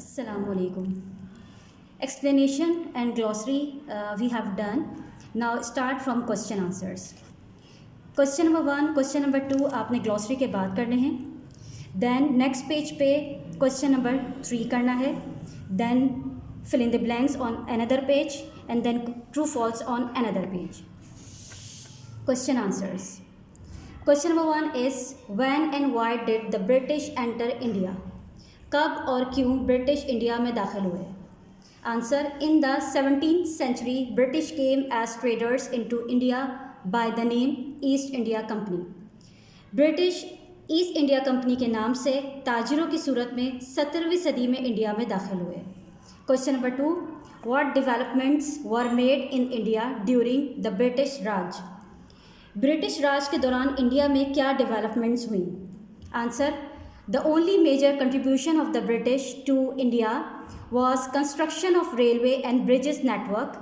Assalamu alaikum. Explanation and glossary we have done. Now start from question answers. Question number 1, question number 2 आपने glossary के बाद करने हैं. Then next page पे question number 3 करना है. Then fill in the blanks on another page and then true false on another page. Question answers. Question number 1 is when and why did the British enter India? कब और क्यों British India में दाखिल हुए? Answer, in the 17th century British came as traders into India by the name East India Company. British East India Company के नाम से ताजिरों की सूरत में 17वीं सदी में इंडिया में दाखिल हुए. Question number 2, what developments were made in India during the British Raj? British Raj के दौरान इंडिया में क्या डेवलपमेंट्स हुई? Answer, the only major contribution of the British to India was construction of railway and bridges network.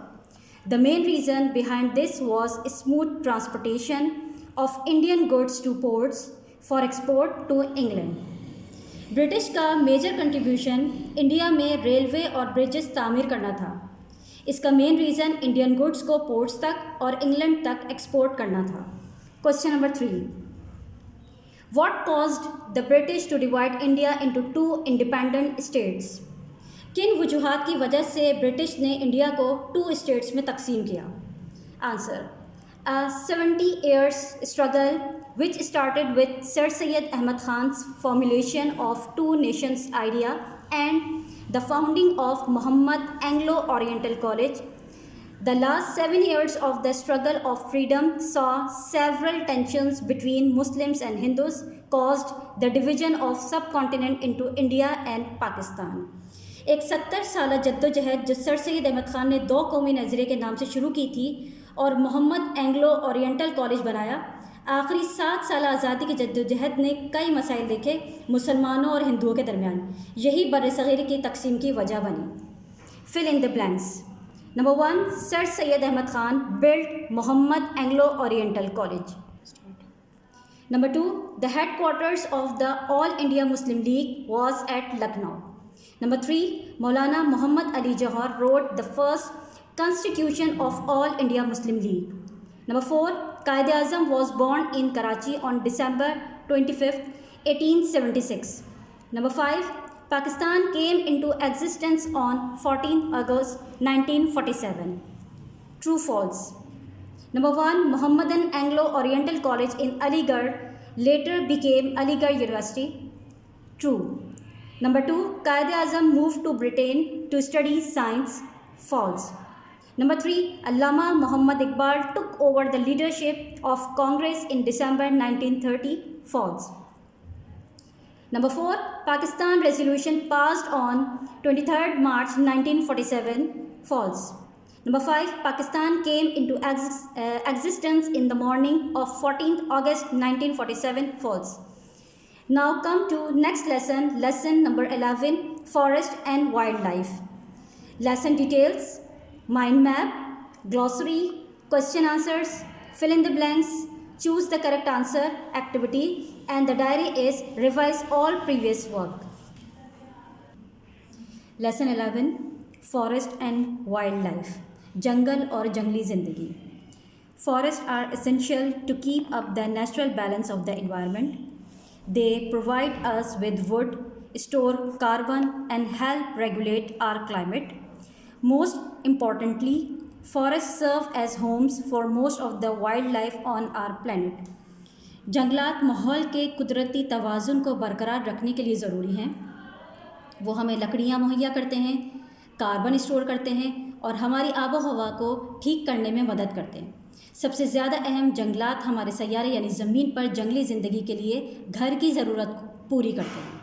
The main reason behind this was smooth transportation of Indian goods to ports for export to England. British का major contribution India में railway और bridges तामीर करना था. इसका main reason Indian goods को ports तक और इंग्लैंड तक एक्सपोर्ट करना था. Question number 3, What caused the British to divide India into two independent states? किन वजूहात की वजह से ब्रिटिश ने इंडिया को 2 स्टेट्स में तकसीम किया? Answer, a 70 years struggle which started with Sir Syed Ahmad Khan's formulation of two nations idea and the founding of Muhammad Anglo-Oriental College. The last 7 years of the struggle of freedom saw several tensions between Muslims and Hindus, caused the division of subcontinent into India and Pakistan. एक 70 साल जद्दोजहद जो sir Syed Ahmad Khan ने 2 कौमी नज़रिए के नाम से शुरू की थी और मोहम्मद एंग्लो ओरिएंटल कॉलेज बनाया, आखिरी 7 साल आज़ादी की जद्दोजहद ने कई मसाइल देखे मुसलमानों और हिंदुओं के दरमियान. यही बर्र-ए-सग़ीर की तकसीम की वजह बनी. Fill in the blanks. Number 1, Sir Syed Ahmad Khan built Muhammad Anglo-Oriental College. Number 2, the headquarters of the All India Muslim League was at Lucknow. Number 3, Maulana Muhammad Ali Johar wrote the first constitution of All India Muslim League. Number 4, Quaid-e-Azam was born in Karachi on December 25th, 1876. Number 5, Pakistan came into existence on 14 August 1947. True false. Number 1, Mohammedan Anglo-Oriental College in Aligarh later became Aligarh University. True. Number 2, Quaid-e-Azam moved to Britain to study science. False. Number 3, Allama Muhammad Iqbal took over the leadership of Congress in December 1930. False. Number 4, Pakistan resolution passed on 23rd March 1947. False. Number 5, Pakistan came into existence in the morning of 14th August 1947. False. Now come to next lesson, lesson number 11, Forest and Wildlife. Lesson details, mind map, glossary, question answers, fill in the blanks, choose the correct answer, activity, and the diary is revise all previous work. Lesson 11, Forest and Wildlife. जंगल और जंगली ज़िंदगी. Forests are essential to keep up the natural balance of the environment. They provide us with wood, store carbon, and help regulate our climate. Most importantly, forests serve as homes for most of the wildlife on our planet. जंगलात माहौल के कुदरती तवाज़ुन को बरकरार रखने के लिए ज़रूरी हैं. वो हमें लकड़ियाँ मुहैया करते हैं, कार्बन स्टोर करते हैं और हमारी आबो हवा को ठीक करने में मदद करते हैं. सबसे ज़्यादा अहम, जंगलात हमारे सैयारे यानी ज़मीन पर जंगली ज़िंदगी के लिए घर की ज़रूरत पूरी करते हैं.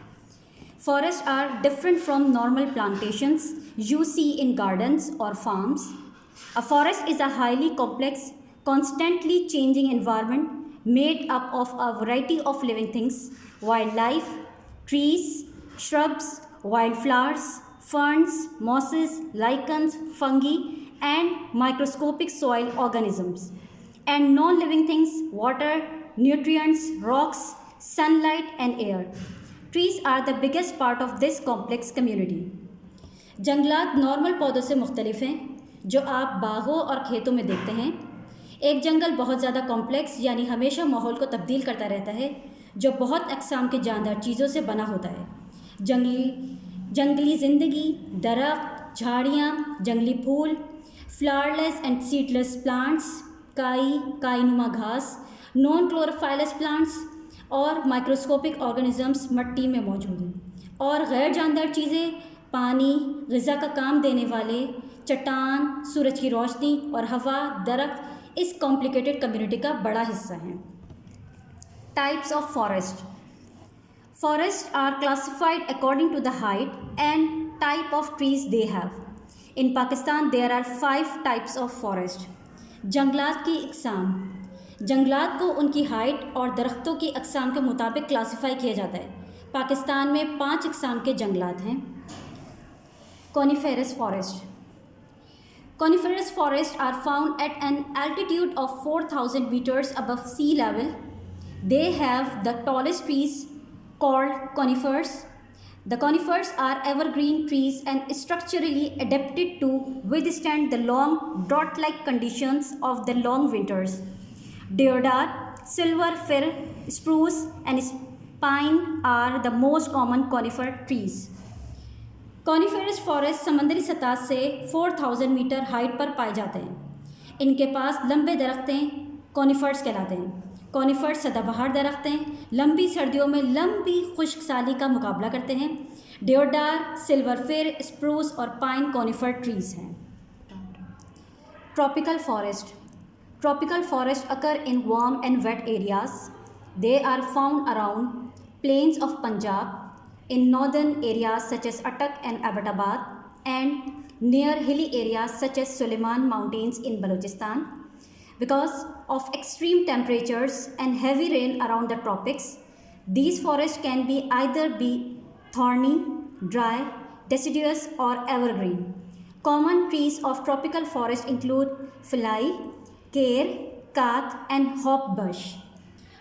Forests are different from normal plantations you see in gardens or farms. A forest is a highly complex, constantly changing environment made up of a variety of living things, wildlife, trees, shrubs, wildflowers, ferns, mosses, lichens, fungi, and microscopic soil organisms, and non-living things, water, nutrients, rocks, sunlight, and air. Trees are the biggest part of this complex community. जंगलात normal पौधों से मुख्तलिफ हैं जो आप बागों और खेतों में देखते हैं। एक जंगल बहुत ज़्यादा कॉम्प्लेक्स यानी हमेशा माहौल को तब्दील करता रहता है, जो बहुत अक़साम के जानदार चीज़ों से बना होता है। जंगली ज़िंदगी, दरख्त, झाड़ियाँ, जंगली फूल, फ्लावरलेस एंड सीडलेस प्लांट्स, काईनुमा घास, नॉन क्लोरोफाइलस प्लांट्स और माइक्रोस्कोपिक ऑर्गेनिजम्स मिट्टी में मौजूद हैं। और गैर जानदार चीज़ें पानी, ग़िज़ा का काम देने वाले, चट्टान, सूरज की रोशनी और हवा, दरख्त इस कॉम्प्लिकेटेड कम्युनिटी का बड़ा हिस्सा हैं। Types of forest. Forests are classified according to the height and type of trees they have. In Pakistan, there are 5 types of forest. जंगलात की इकसाम। जंगलात को उनकी हाइट और दरख्तों की अक़साम के मुताबिक क्लासिफाई किया जाता है। पाकिस्तान में 5 इकसाम के जंगलात हैं। Coniferous forest. Coniferous forests are found at an altitude of 4,000 meters above sea level. They have the tallest trees called conifers. The conifers are evergreen trees and structurally adapted to withstand the long drought-like conditions of the long winters. Deodar, silver fir, spruce and pine are the most common conifer trees. Coniferous forest समंदरी सतह से 4,000 metre height पर पाए जाते हैं। इनके पास लंबे दरख्तें conifers कहलाते हैं। कॉनिफर्स सदाबहार दरख्त हैं, लंबी सर्दियों में लंबी खुश्क साली का मुकाबला करते हैं। डेओडार, सिल्वर फिर, स्प्रूस और पाइन कॉनिफर ट्रीज़ हैं। Tropical forest. Tropical forest occur in warm and wet areas. They are found around plains of Punjab, in northern areas such as Attock and Abbottabad, and near hilly areas such as Suleiman Mountains in Balochistan. Because of extreme temperatures and heavy rain around the tropics, these forests can be either thorny, dry, deciduous or evergreen. Common trees of tropical forest include filai, केर, कात and hopbush.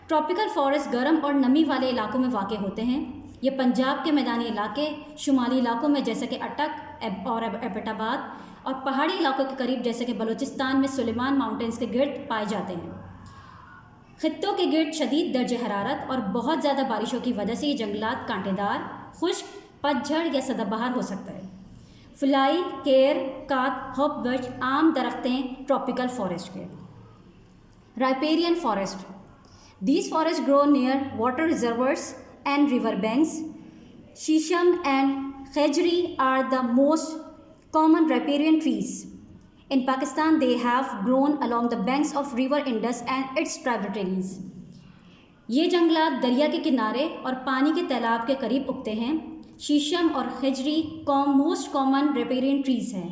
Tropical forest गर्म और नमी वाले इलाकों में वाक़ होते हैं। ये पंजाब के मैदानी इलाके, शुमाली इलाकों में जैसे कि अटक और एबटाबाद और पहाड़ी इलाकों के करीब जैसे कि बलूचिस्तान में सुलेमान माउंटेन्स के गिर्द पाए जाते हैं। खित्तों के गिर्द शदीद दर्ज हरारत और बहुत ज़्यादा बारिशों की वजह से ये जंगलात कांटेदार, खुश्क, पतझड़ या सदाबहार हो सकता है। फिलाई, केर, कात, हॉपबश आम दरख्तें ट्रॉपिकल फॉरेस्ट के। Riparian forest. These forests grow near water reservoirs and river banks. Shisham and khejri are the most common riparian trees. In Pakistan, they have grown along the banks of river Indus and its tributaries. ये जंगलात दरिया के किनारे और पानी के तालाब के करीब उगते हैं। शीशम और खजरी मोस्ट कॉमन रिपेरियन ट्रीज़ हैं।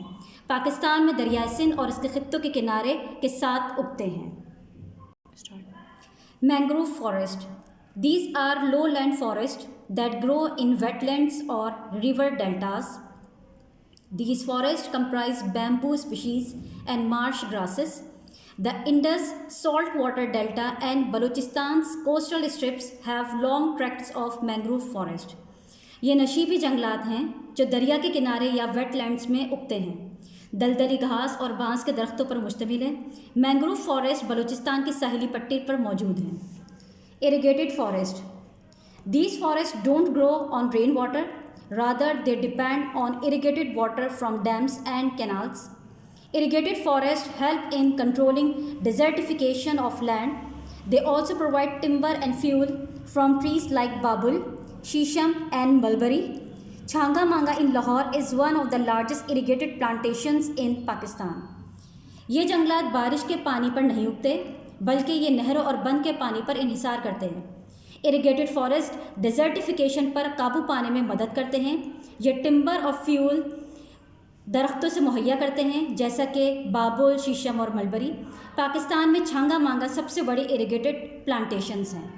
पाकिस्तान में दरिया सिंध और इसके खित्तों के किनारे के साथ उगते हैं। Mangrove forest. These are lowland forests that grow in wetlands or river deltas. These forests comprise bamboo species and marsh grasses. The Indus saltwater delta and Balochistan's coastal strips have long tracts of mangrove forest. ये नशीबी जंगलात हैं जो दरिया के किनारे या wetlands में उगते हैं। दलदली घास और बांस के दरख्तों पर मुश्तमिल है। मैंग्रोव फॉरेस्ट बलूचिस्तान की साहिली पट्टी पर मौजूद हैं। Irrigated forest. These forest don't grow on rain water, rather they depend on irrigated water from dams and canals. Irrigated forest help in controlling desertification of land. They also provide timber and fuel from trees like babul, shisham and mulberry. Chhanga Manga in Lahore is one of the largest irrigated plantations in Pakistan. ये जंगलात बारिश के पानी पर नहीं उगते बल्कि ये नहरों और बंद के पानी पर इन्हिसार करते हैं। इरिगेटेड फॉरेस्ट डिजर्टिफिकेशन पर काबू पाने में मदद करते हैं। ये टिम्बर और फ्यूल दरख्तों से मुहैया करते हैं जैसा कि बाबुल, शीशम और मलबरी। पाकिस्तान में छांगा मांगा सबसे बड़ी इरिगेटेड प्लांटेशंस हैं।